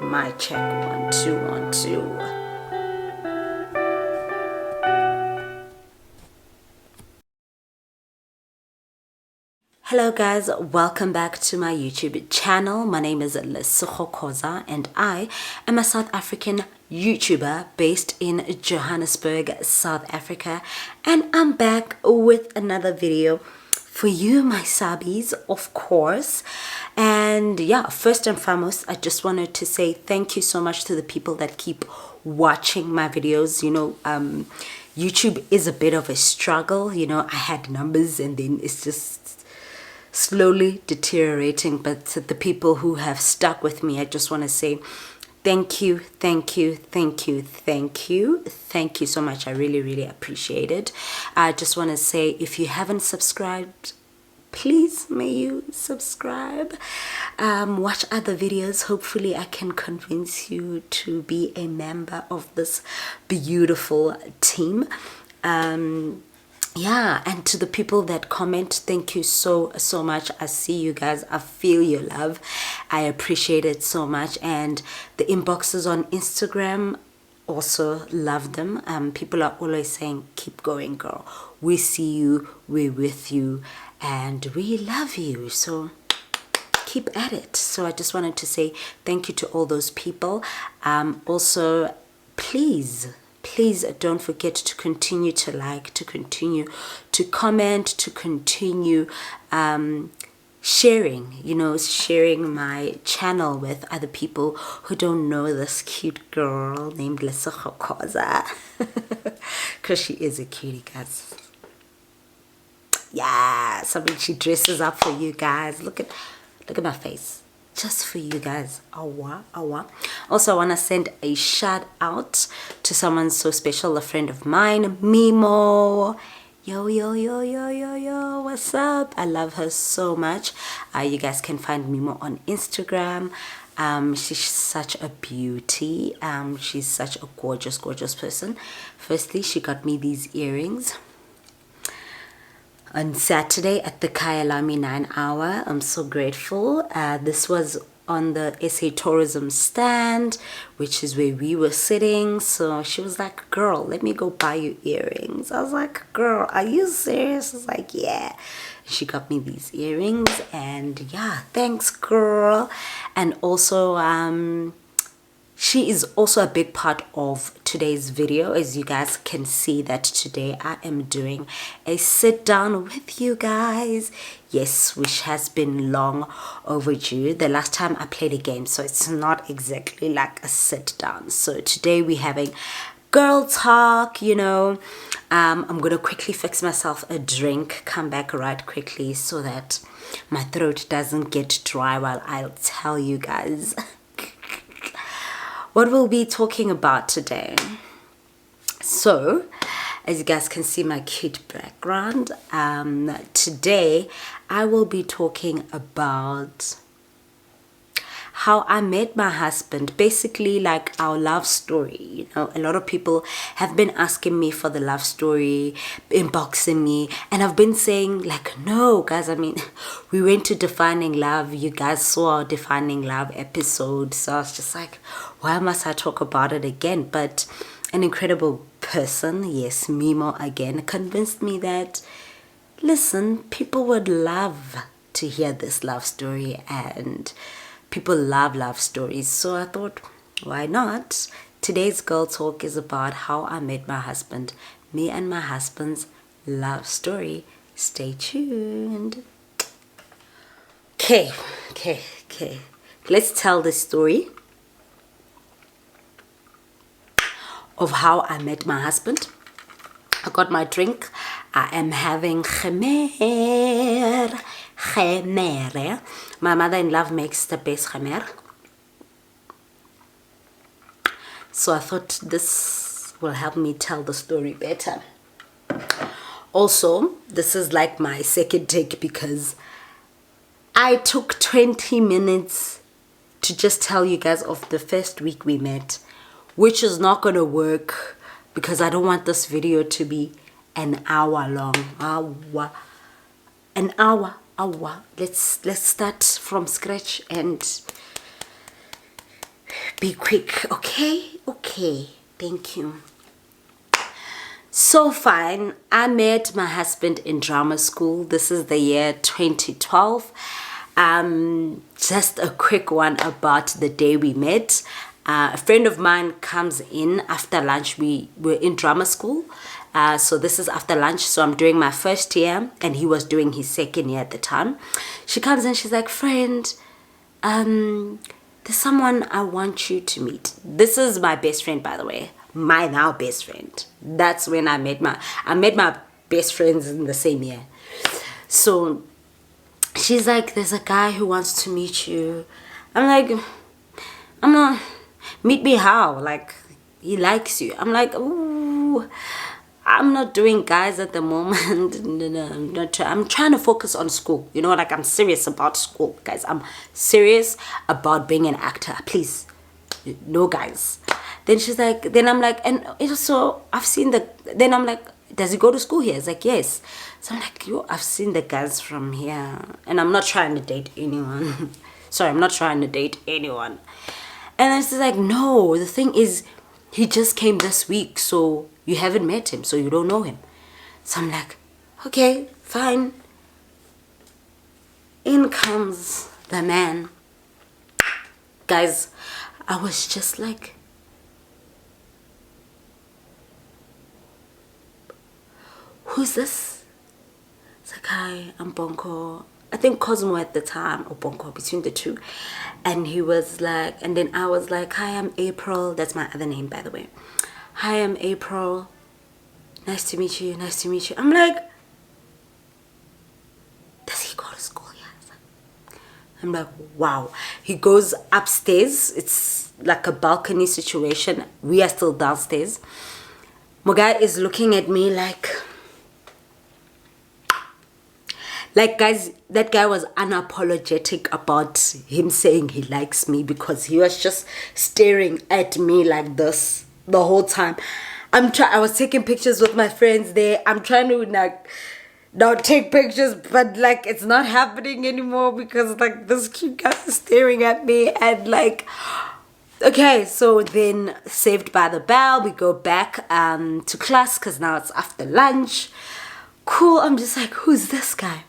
My check 1 2 1 2. Hello guys, welcome back to my YouTube channel. My name is Khozas and I am a South African YouTuber based in Johannesburg, South Africa, and I'm back with another video for you, my subbies, of course. And yeah, first and foremost, I just wanted to say thank you so much to the people that keep watching my videos. YouTube is a bit of a struggle. I had numbers and then it's just slowly deteriorating, but to the people who have stuck with me, I just want to say thank you so much. I really appreciate it. I just want to say, if you haven't subscribed, please may you subscribe. Watch other videos. Hopefully I can convince you to be a member of this beautiful team. Yeah, and to the people that comment, thank you so much. I see you guys. I feel your love. I appreciate it so much. And the inboxes on Instagram, also love them. People are always saying, keep going, girl. We see you, we're with you, and we love you. So keep at it. So I just wanted to say thank you to all those people. Also, please don't forget to continue to like, to continue to comment, to continue sharing my channel with other people who don't know this cute girl named Khozas. Because she is a cutie, guys. Yeah, she dresses up for you guys. Look at my face. Just for you guys. Awa. Also, I want to send a shout out to someone so special, a friend of mine, Mimo. Yo, what's up? I love her so much. You guys can find Mimo on Instagram. She's such a beauty. She's such a gorgeous person. Firstly, she got me these earrings on Saturday at the Kyalami 9 Hour. I'm so grateful. This was on the SA Tourism stand, which is where we were sitting. So she was like, girl, let me go buy you earrings. I was like, girl, are you serious? I was like, yeah. She got me these earrings, and yeah, thanks, girl. And also she is also a big part of today's video. As you guys can see, that today I am doing a sit down with you guys. Yes, which has been long overdue. The last time I played a game, so it's not exactly like a sit down. So today we're having girl talk. I'm gonna quickly fix myself a drink, come back right quickly so that my throat doesn't get dry while I'll tell you guys what we'll be talking about today. So, as you guys can see my cute background, today I will be talking about how I met my husband, basically like our love story. A lot of people have been asking me for the love story, inboxing me, and I've been saying like, no guys, we went to Defining Love. You guys saw our Defining Love episode, so I was just like, why must I talk about it again? But an incredible person, yes, Mimo again, convinced me that, listen, people would love to hear this love story, and people love love stories. So I thought, why not? Today's girl talk is about how I met my husband, me and my husband's love story. Stay tuned. Okay. Let's tell the story of how I met my husband. I got my drink. I am having khemer. My mother-in-law makes the best khemer. So I thought this will help me tell the story better. Also, this is like my second take because I took 20 minutes to just tell you guys of the first week we met, which is not going to work because I don't want this video to be an hour long. An hour. Let's start from scratch and be quick, okay? Okay, thank you. So fine, I met my husband in drama school. This is the year 2012. Just a quick one about the day we met. A friend of mine comes in after lunch. We were in drama school. So this is after lunch. So I'm doing my first year and he was doing his second year at the time. She comes in, she's like, friend, there's someone I want you to meet. This is my best friend, by the way. My now best friend. That's when I met my best friends in the same year. So she's like, there's a guy who wants to meet you. I'm like, I'm not, meet me how? Like, he likes you. I'm like, ooh, I'm not doing guys at the moment. No, I'm trying to focus on school. You know, like I'm serious about school, guys. I'm serious about being an actor. Please, no guys. Then she's like, then I'm like, and also I've seen then I'm like, does he go to school here? It's like, yes. So I'm like, yo, I've seen the guys from here and I'm not trying to date anyone. Sorry, I'm not trying to date anyone. And then she's like, no, the thing is, he just came this week, so you haven't met him, so you don't know him. So I'm like, okay, fine. In comes the man. Guys, I was just like, who's this? It's like, hi, I'm Bonko. I think Cosmo at the time, or Bonko, between the two. And he was like, and then I was like, hi, I'm April. That's my other name, by the way. Hi, I'm April. Nice to meet you, nice to meet you. I'm like, does he go to school? Yes. I'm like, wow. He goes upstairs. It's like a balcony situation. We are still downstairs. My guy is looking at me like, guys, that guy was unapologetic about him saying he likes me because he was just staring at me like this the whole time. I was taking pictures with my friends there. I'm trying to like now take pictures, but like it's not happening anymore because like this cute guy is staring at me and like, okay, so then Saved by the Bell, we go back to class because now it's after lunch. Cool, I'm just like, who's this guy?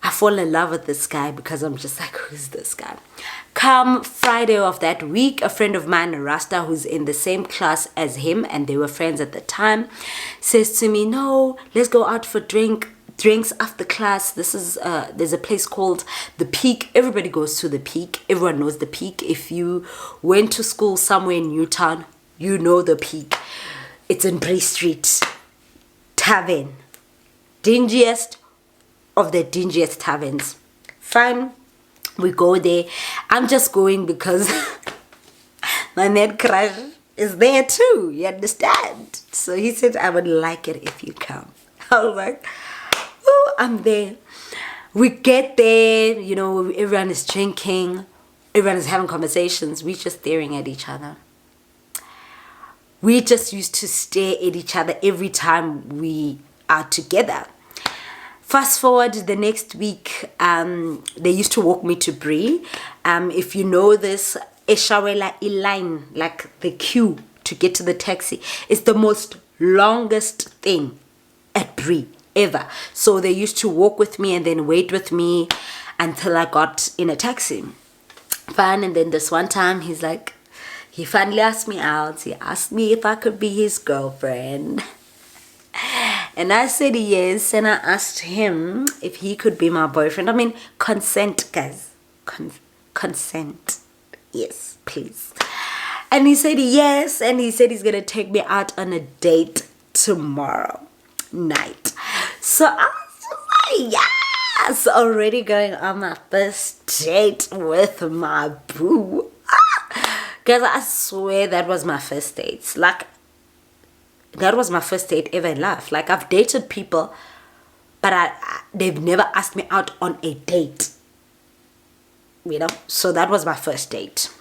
I fall in love with this guy because I'm just like, who's this guy? Come Friday of that week, a friend of mine, Rasta, who's in the same class as him, and they were friends at the time, says to me, no, let's go out for drinks after class. This is there's a place called The Peak. Everybody goes to The Peak. Everyone knows The Peak. If you went to school somewhere in Newtown, you know The Peak. It's in Bray Street. Tavern. Dingiest of the dingiest taverns. Fine, we go there. I'm just going because my man crush is there too, you understand? So he said, I would like it if you come. I was like, oh, I'm there. We get there, you know, everyone is drinking, everyone is having conversations. We're just staring at each other. We just used to stare at each other every time we are together. Fast forward the next week, they used to walk me to Brie. If you know this, Eshawela line, like the queue to get to the taxi, is the most longest thing at Brie ever. So they used to walk with me and then wait with me until I got in a taxi. Fine, and then this one time he's like, he finally asked me out. He asked me if I could be his girlfriend. And I said yes, and I asked him if he could be my boyfriend. I mean, consent, guys. Consent. Yes, please. And he said yes, and he said he's going to take me out on a date tomorrow night. So I was just like, yes, already going on my first date with my boo. Guys, I swear that was my first date. Like, that was my first date ever in life. Like, I've dated people, but they've never asked me out on a date. You know? So that was my first date.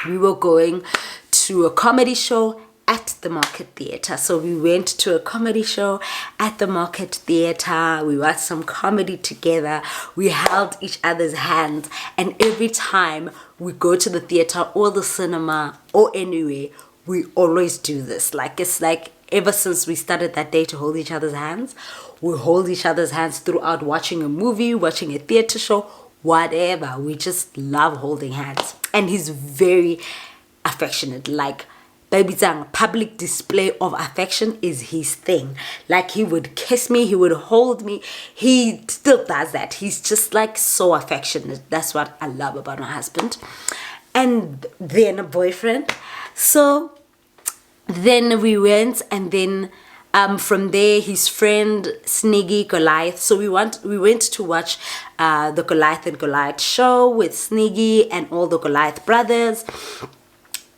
We were going to a comedy show at the Market Theatre. So we went to a comedy show at the Market Theatre. We watched some comedy together. We held each other's hands. And every time we go to the theatre or the cinema or anywhere, we always do this. Like, it's like ever since we started that day to hold each other's hands, we hold each other's hands throughout watching a movie, watching a theatre show, whatever. We just love holding hands. And he's very affectionate. Like, baby Zang, public display of affection is his thing. Like, he would kiss me, he would hold me. He still does that. He's just like so affectionate. That's what I love about my husband. And then a boyfriend. So then we went, and then from there his friend Sniggy Goliath. So we went to watch the Goliath and Goliath show with Sniggy and all the Goliath brothers.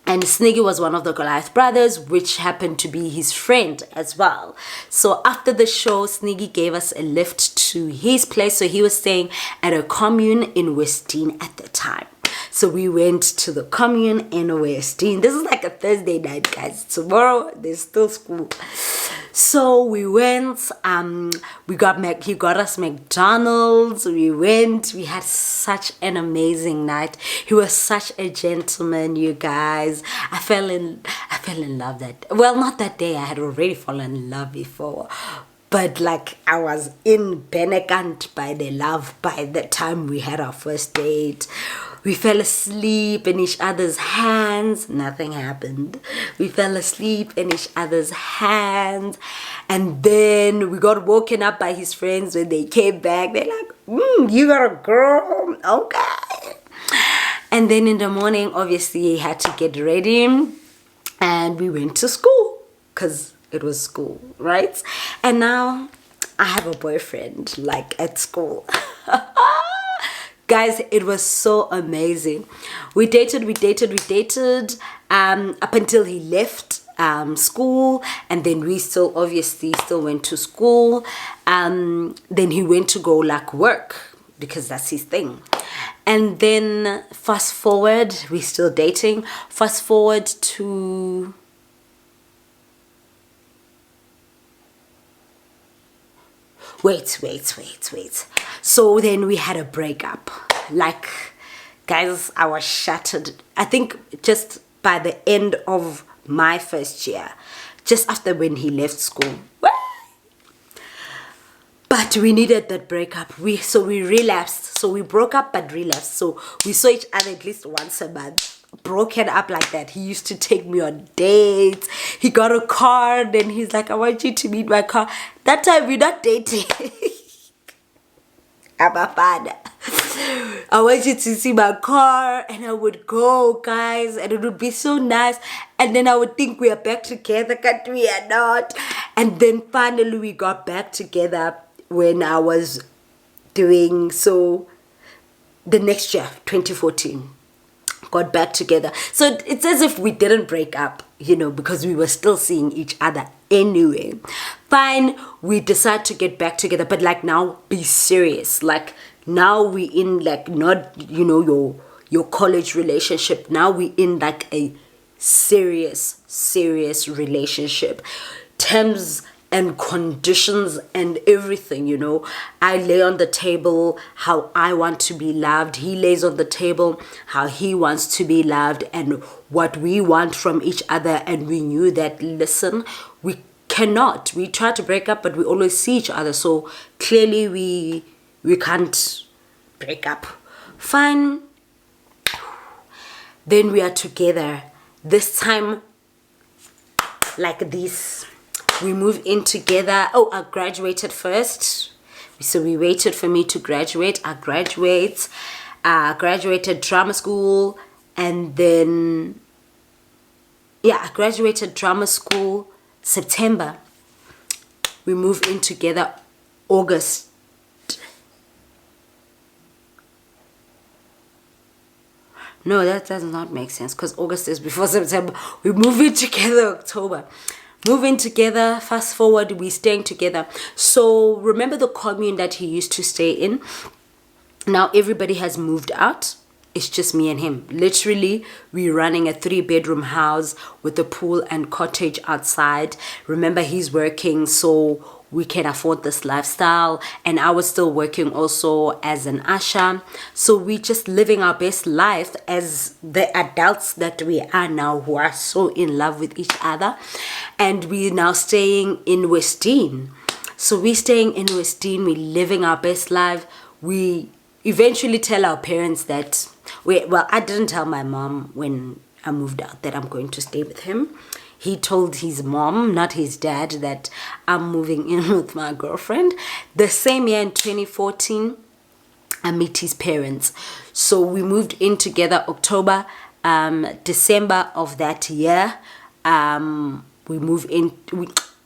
And Sniggy was one of the Goliath brothers, which happened to be his friend as well. So after the show, Sniggy gave us a lift to his place. So he was staying at a commune in Westdean at the time. So we went to the commune in Westdean. This is like a Thursday night, guys. Tomorrow there's still school. So we went, he got us McDonald's. We had such an amazing night. He was such a gentleman, you guys. I fell in love not that day. I had already fallen in love before. But like, I was in Benekant by the love by the time we had our first date. We fell asleep in each other's hands. Nothing happened. We fell asleep in each other's hands. And then we got woken up by his friends when they came back. They're like, you got a girl? Okay. And then in the morning, obviously, he had to get ready. And we went to school. Because it was school, right? And now I have a boyfriend, like, at school. Guys, it was so amazing. We dated up until he left school, and then we still went to school. Then he went to go like work because that's his thing. And then fast forward, we're still dating. Fast forward to wait. So then we had a breakup. Like, guys, I was shattered. I think just by the end of my first year, just after when he left school. But we needed that breakup. We relapsed. So we broke up but relapsed. So we saw each other at least once a month. Broken up like that. He used to take me on dates. He got a car, then he's like, I want you to meet my car. That time we're not dating. I'm a father. I want you to see my car, and I would go, guys, and it would be so nice. And then I would think we are back together, but we are not. And then finally we got back together when I was doing so the next year, 2014. Got back together. So it's as if we didn't break up, because we were still seeing each other anyway. Fine, we decide to get back together, but like, now be serious. Like, now we in like, not your college relationship. Now we in like a serious relationship. Terms and conditions and everything, I lay on the table how I want to be loved. He lays on the table how he wants to be loved and what we want from each other. And we knew that, listen, we try to break up, but we always see each other. So clearly we can't break up. Fine. Then we are together. This time, like this. We moved in together. Oh, I graduated first. So we waited for me to graduate. I graduated drama school. And then, I graduated drama school September. We moved in together August. No, that does not make sense because August is before September. We moved in together October. Moving together, fast forward, we staying together. So remember the commune that he used to stay in? Now everybody has moved out. it's just me and him. Literally, we're running a 3-bedroom house with a pool and cottage outside. Remember, he's working, so we can afford this lifestyle, and I was still working also as an usher. So we just living our best life as the adults that we are now, who are so in love with each other. And we're now staying in Westdean. So we're staying in Westdean, we're living our best life. We eventually tell our parents that I didn't tell my mom when I moved out that I'm going to stay with him. He told his mom, not his dad, that I'm moving in with my girlfriend. The same year in 2014, I met his parents. So we moved in together October, December of that year. We moved in.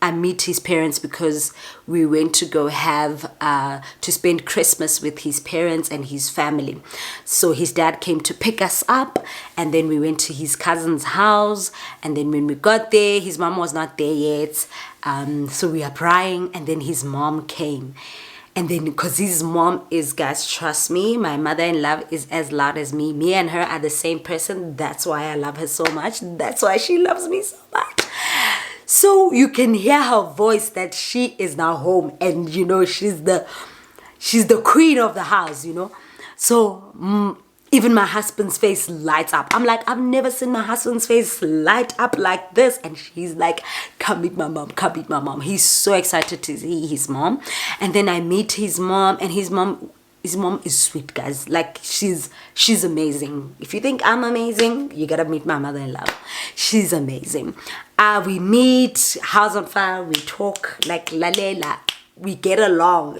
I meet his parents because we went to go have to spend Christmas with his parents and his family. So his dad came to pick us up, and then we went to his cousin's house. And then when we got there, his mom was not there yet. So we are crying, and then his mom came. And then, because his mom is, guys, trust me, my mother-in-law is as loud as me. Me and her are the same person. That's why I love her so much. That's why she loves me so much. So you can hear her voice that she is now home, and you know she's the queen of the house, you know. So even my husband's face lights up. I'm like, I've never seen my husband's face light up like this. And she's like, come meet my mom, come meet my mom. He's so excited to see his mom. And then I meet his mom, and his mom is sweet, guys. Like, she's amazing. If you think I'm amazing, you gotta meet my mother-in-law. She's amazing. We meet, house on fire, we talk like la. We get along,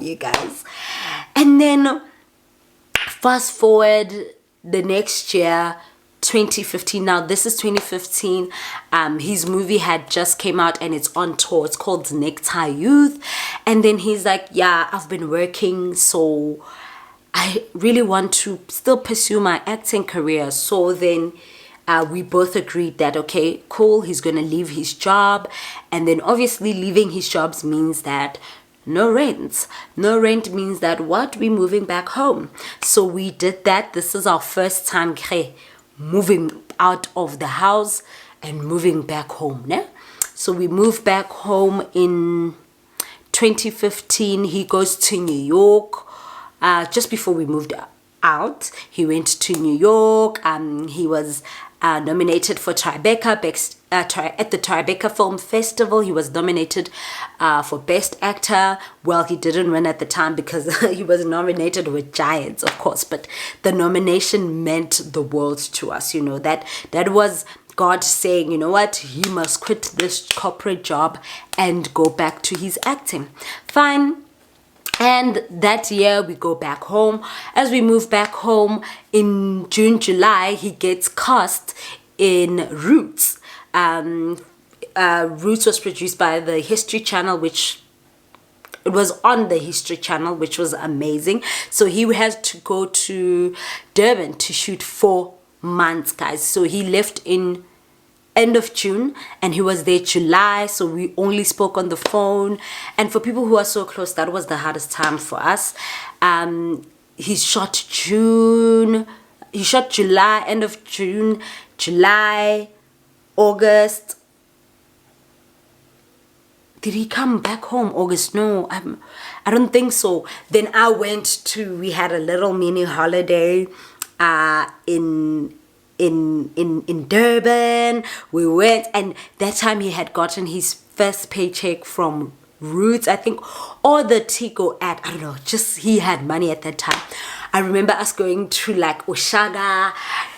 you guys. And then fast forward the next year, 2015. Now this is 2015. His movie had just came out and it's on tour. It's called Necktie Youth. And then he's like, yeah, I've been working, so I really want to still pursue my acting career. So then we both agreed that, okay, cool, he's gonna leave his job. And then obviously leaving his jobs means that no rent. No rent means that what? We're moving back home. So we did that. This is our first time moving out of the house and moving back home. Ne? So we moved back home in 2015. He goes to New York. Just before we moved out, he went to New York. He was nominated for Tribeca at the Tribeca Film Festival. He was nominated for Best Actor. Well, he didn't win at the time because he was nominated with giants, of course, but the nomination meant the world to us. You know, that was God saying, you know what, he must quit this corporate job and go back to his acting. Fine. And that year we go back home. As we move back home in June, July, he gets cast in Roots. Roots was produced by the History Channel, which it was on the History Channel, which was amazing. So he has to go to Durban to shoot 4 months, guys. So he left in end of June and he was there July, so we only spoke on the phone. And for people who are so close, that was the hardest time for us. He shot July, end of June, July, August. Did he come back home August? No, I don't think so. Then we had a little mini holiday in Durban. We went, and that time he had gotten his first paycheck from Roots, I think, or the Tigo ad. I don't know, just he had money at that time. I remember us going to like Oshaga,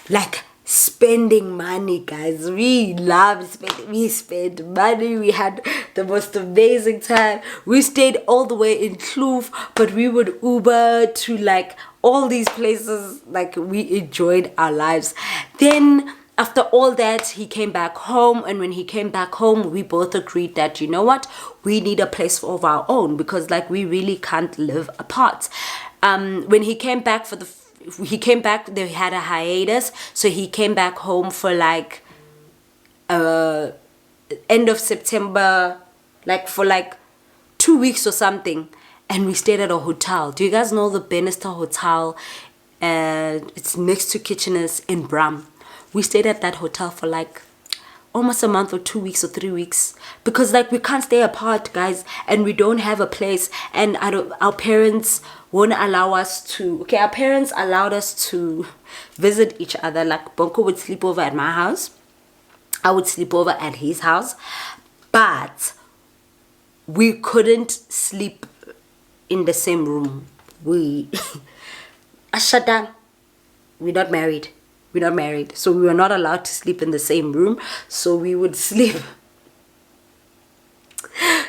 like spending money, guys. We loved spending. We spent money. We had the most amazing time. We stayed all the way in Kloof, but we would Uber to like all these places. Like, we enjoyed our lives. Then after all that, he came back home, and when he came back home, we both agreed that, you know what, we need a place of our own, because like we really can't live apart. When he came back they had a hiatus, so he came back home for like end of September, like for like 2 weeks or something, and we stayed at a hotel. Do you guys know the Bannister Hotel and it's next to Kitcheners in Bram. We stayed at that hotel for like almost a month or 2 weeks or 3 weeks, because like we can't stay apart, guys, and we don't have a place, and our parents won't allow us to. Okay, our parents allowed us to visit each other. Like Bonko would sleep over at my house, I would sleep over at his house, but we couldn't sleep in the same room. We Ashada, we're not married. We're not married, so we were not allowed to sleep in the same room. So we would sleep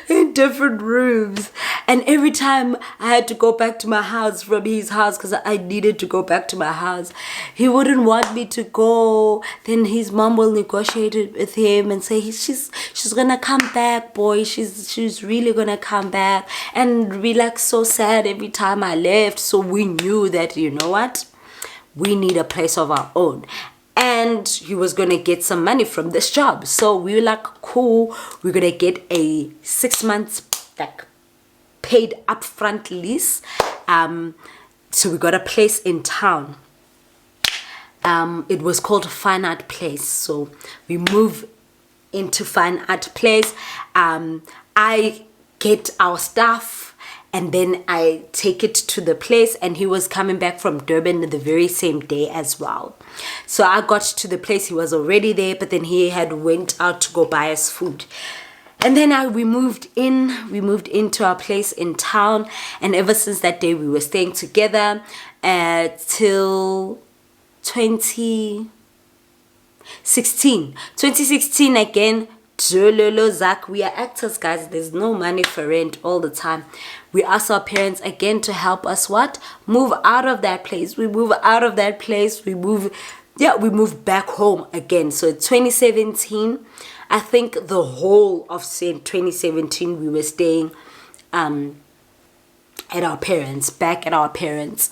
in different rooms. And every time I had to go back to my house from his house, because I needed to go back to my house, he wouldn't want me to go. Then his mom will negotiate it with him and say she's gonna come back, boy. She's really gonna come back. And we like so sad every time I left. So we knew that, you know what, we need a place of our own. And he was gonna get some money from this job. So we were like, cool, we're gonna get a 6 months like paid upfront lease. So we got a place in town. It was called Fine Art Place. So we move into Fine Art Place. I get our stuff, and then I take it to the place, and he was coming back from Durban the very same day as well. So I got to the place, he was already there, but then he had went out to go buy us food. And then we moved into our place in town, and ever since that day we were staying together till 2016 again. Zach, we are actors, guys. There's no money for rent all the time. We asked our parents again to help us move out of that place. We move out of that place. We move back home again. So 2017, I think the whole of 2017 we were staying back at our parents.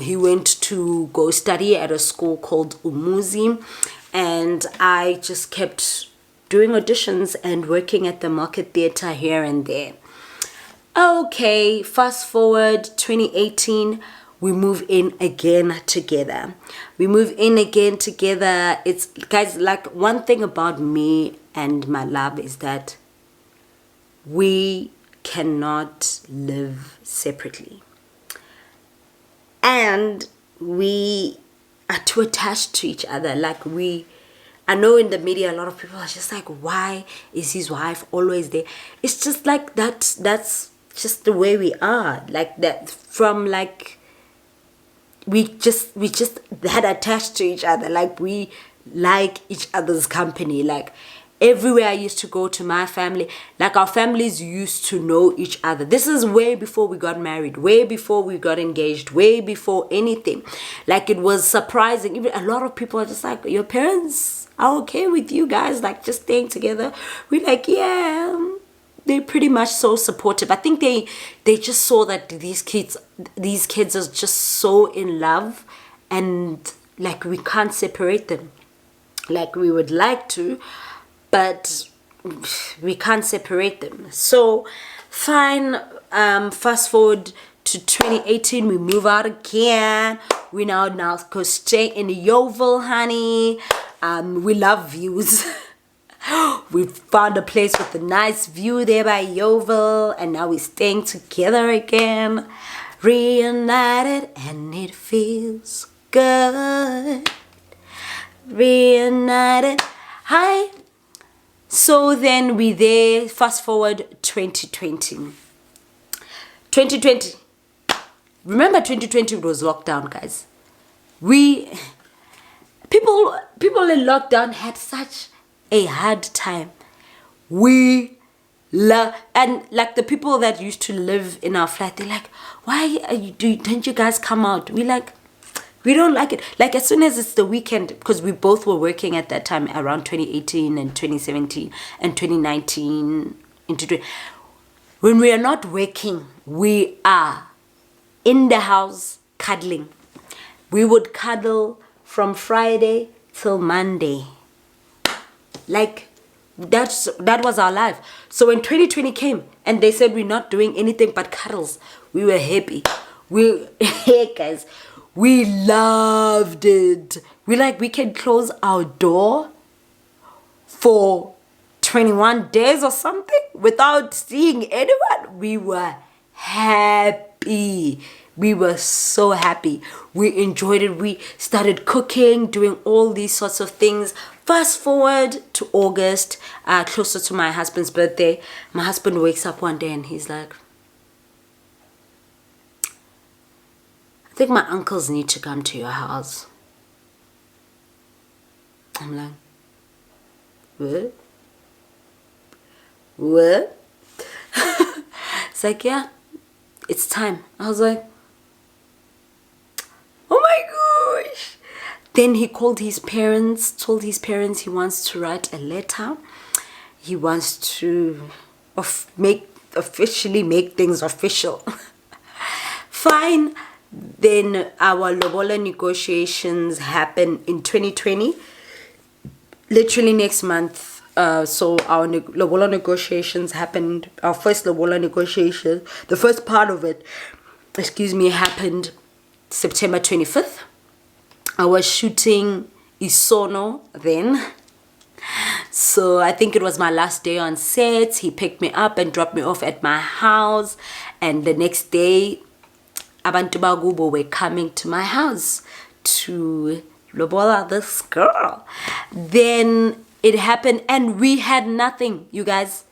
He went to go study at a school called Umuzi, and I just kept doing auditions and working at the Market Theatre here and there. Okay, fast forward 2018, we move in again together. It's, guys, like, one thing about me and my love is that we cannot live separately. And we are too attached to each other. Like, I know in the media a lot of people are just like, why is his wife always there? It's just like that's just the way we are. Like that, from like we just that attached to each other. Like we like each other's company. Like everywhere I used to go to my family, like our families used to know each other. This is way before we got married, way before we got engaged, way before anything. Like it was surprising. Even a lot of people are just like, your parents are okay with you guys like just staying together? We're like, yeah. They're pretty much so supportive. I think they just saw that these kids are just so in love, and like we can't separate them. Like we would like to, but we can't separate them. So fine, fast forward to 2018, we move out again. We now go stay in Yeovil, honey. We love views. We found a place with a nice view there by Yeovil, and now we're staying together again, reunited, and it feels good. Reunited. Hi. So then we there, fast forward 2020. Remember 2020 was lockdown, guys. People in lockdown had such a hard time. And like the people that used to live in our flat, they're like, why don't you guys come out? We like, we don't like it. Like as soon as it's the weekend, because we both were working at that time around 2018 and 2017 and 2019 when we are not working, we are in the house cuddling. We would cuddle from Friday till Monday. Like that was our life. So when 2020 came and they said we're not doing anything but cuddles, we were happy. Hey guys, We loved it. We can close our door for 21 days or something without seeing anyone. We were happy. We were so happy. We enjoyed it. We started cooking, doing all these sorts of things. Fast forward to August, closer to my husband's birthday. My husband wakes up one day and he's like, I think my uncles need to come to your house. I'm like, what? What? It's like, yeah, it's time. I was like, oh my gosh. Then he called his parents, told his parents he wants to write a letter. He wants to officially make things official. Fine. Then our Lobola negotiations happen in 2020. Literally next month. So our Lobola negotiations happened. Our first Lobola negotiation, the first part of it, happened September 25th. I was shooting Isono then. So I think it was my last day on set. He picked me up and dropped me off at my house. And the next day, Abantu Bagubo were coming to my house to Lobola this girl. Then it happened and we had nothing, you guys.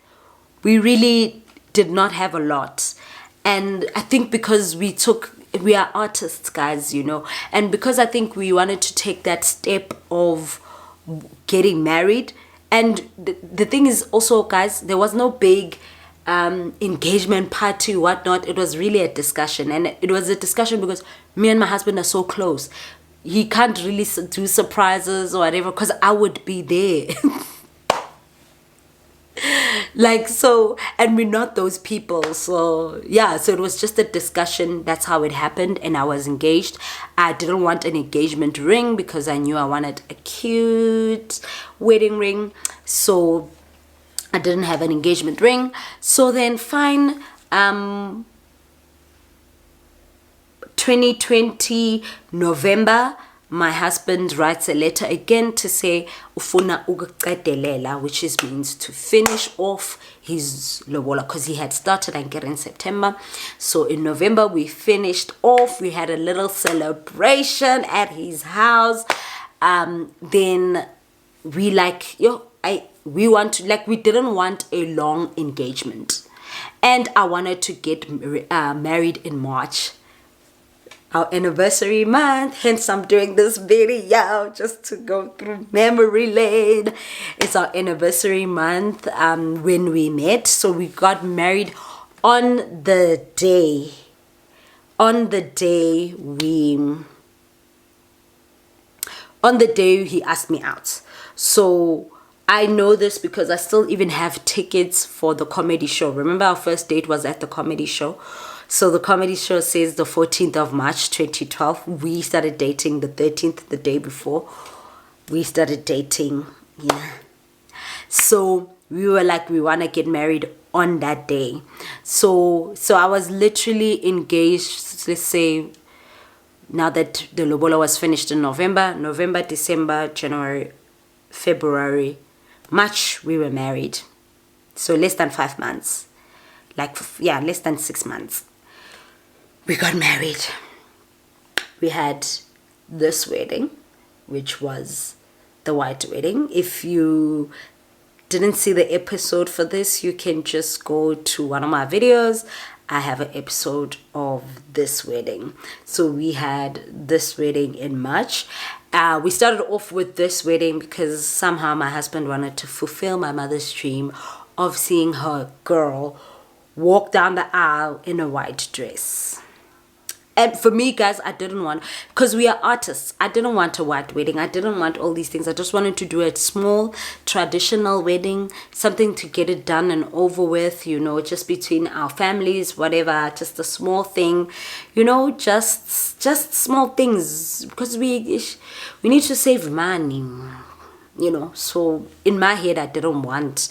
We really did not have a lot. And I think because we are artists, guys, you know. And because I think we wanted to take that step of getting married. And the thing is also, guys, there was no big engagement party, whatnot. It was really a discussion. And it was a discussion because me and my husband are so close. He can't really do surprises or whatever because I would be there. And we're not those people. So yeah, so it was just a discussion. That's how it happened. And I was engaged. I didn't want an engagement ring because I knew I wanted a cute wedding ring. So I didn't have an engagement ring. So then fine, 2020 November, my husband writes a letter again to say ufuna ukuqedelela, which means to finish off his lobola, because he had started and get in September. So in November we finished off. We had a little celebration at his house. Then we we didn't want a long engagement, and I wanted to get married in March, our anniversary month. Hence I'm doing this video just to go through memory lane. It's our anniversary month when we met. So we got married on the day he asked me out. So I know this because I still even have tickets for the comedy show. Remember, our first date was at the comedy show. So the comedy show says the 14th of March 2012. We started dating the 13th, the day before. We started dating, yeah. So we were like, we want to get married on that day. So I was literally engaged, let's say, now that the Lobola was finished in November, December, January, February, March, we were married. So less than 5 months. Less than 6 months. We got married. We had this wedding, which was the white wedding. If you didn't see the episode for this, you can just go to one of my videos. I have an episode of this wedding. So we had this wedding in March. We started off with this wedding because somehow my husband wanted to fulfill my mother's dream of seeing her girl walk down the aisle in a white dress. And for me, guys, I didn't want, because we are artists, I didn't want a white wedding. I didn't want all these things. I just wanted to do a small traditional wedding, something to get it done and over with, you know, just between our families, whatever, just a small thing, you know, just small things, because we need to save money, you know. So in my head, I didn't want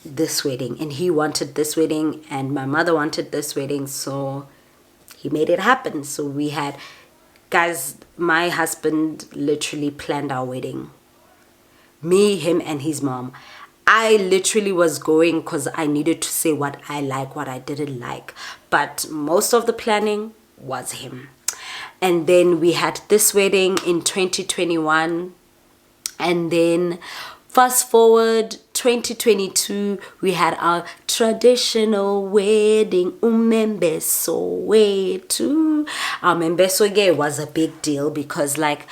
this wedding, and he wanted this wedding, and my mother wanted this wedding, so he made it happen. So we had Guys, my husband literally planned our wedding. Me, him, and his mom. I literally was going because I needed to say what I like, what I didn't like. But most of the planning was him. And then we had this wedding in 2021. And then fast forward 2022, we had our traditional wedding, umembeso wetu. Our membeso yeah was a big deal because like,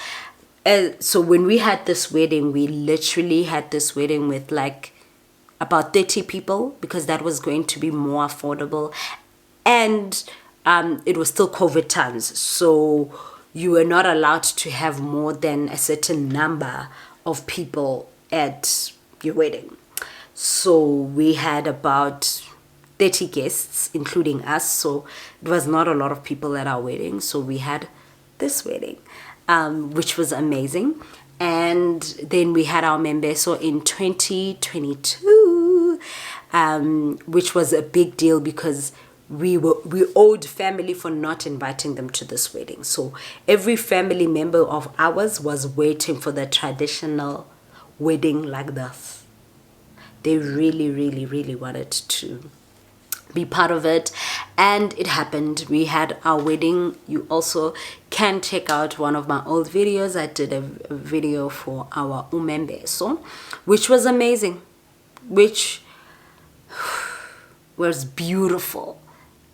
so when we had this wedding, we literally had this wedding with like about 30 people because that was going to be more affordable. And it was still COVID times, so you were not allowed to have more than a certain number of people at your wedding. So we had about 30 guests, including us. So it was not a lot of people at our wedding. So we had this wedding, which was amazing. And then we had our membeso in 2022, which was a big deal because we owed family for not inviting them to this wedding. So every family member of ours was waiting for the traditional wedding like this. They really, really, really wanted to be part of it, and it happened. We had our wedding. You also can check out one of my old videos. I did a video for our umembeso, which was amazing, which was beautiful.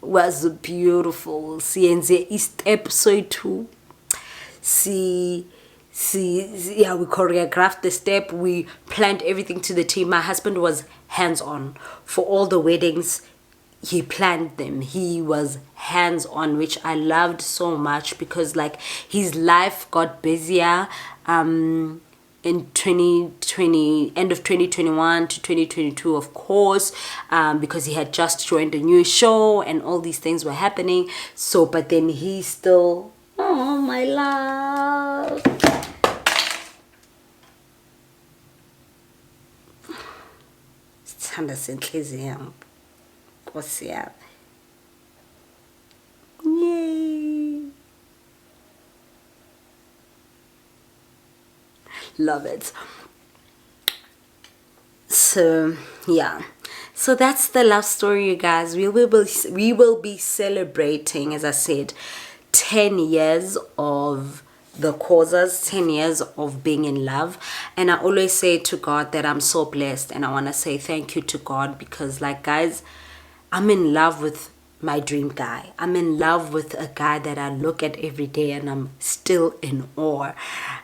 Siyenze istep soitu. Yeah, we choreographed the step. We planned everything to the T. My husband was hands-on for all the weddings. He planned them. He was hands-on, which I loved so much because like his life got busier in 2020, end of 2021 to 2022, of course, because he had just joined a new show and all these things were happening. So but then he still, oh my love, sithanda senhliziyo yami, Nkosi yami. Yay. Love it. So yeah, so that's the love story, you guys. We will be celebrating, as I said, 10 years of the Khozas, 10 years of being in love. And I always say to God that I'm so blessed, and I want to say thank you to God because like guys, I'm in love with my dream guy. I'm in love with a guy that I look at every day and I'm still in awe.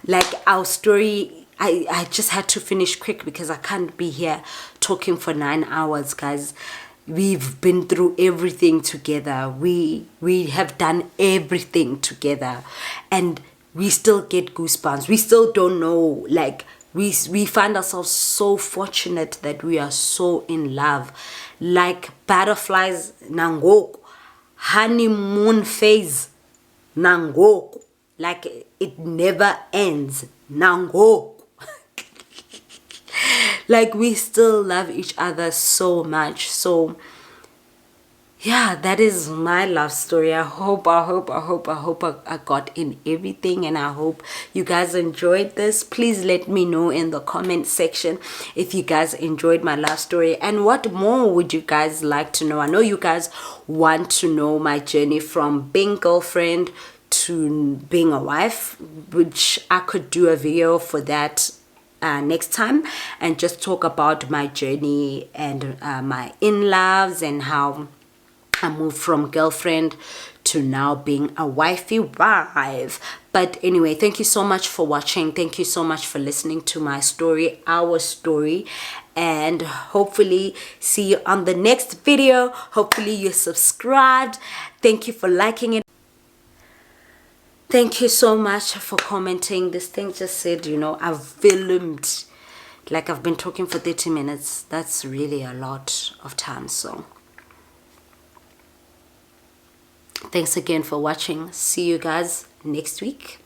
Like our story, I just had to finish quick because I can't be here talking for 9 hours, guys. We've been through everything together. We have done everything together, and we still get goosebumps. We still don't know, like we find ourselves so fortunate that we are so in love, like butterflies nangoku, honeymoon phase nangoku, like it never ends nangoku. Like we still love each other so much. So yeah, that is my love story. I hope I got in everything, and I hope you guys enjoyed this. Please let me know in the comment section if you guys enjoyed my love story and what more would you guys like to know. I know you guys want to know my journey from being girlfriend to being a wife, which I could do a video for that next time and just talk about my journey and my in-loves and how I moved from girlfriend to now being a wifey wife. But anyway, thank you so much for watching. Thank you so much for listening to my story, our story, and hopefully see you on the next video. Hopefully you're subscribed. Thank you for liking it. Thank you so much for commenting. This thing just said, you know, I've filmed, like I've been talking for 30 minutes. That's really a lot of time. So thanks again for watching. See you guys next week.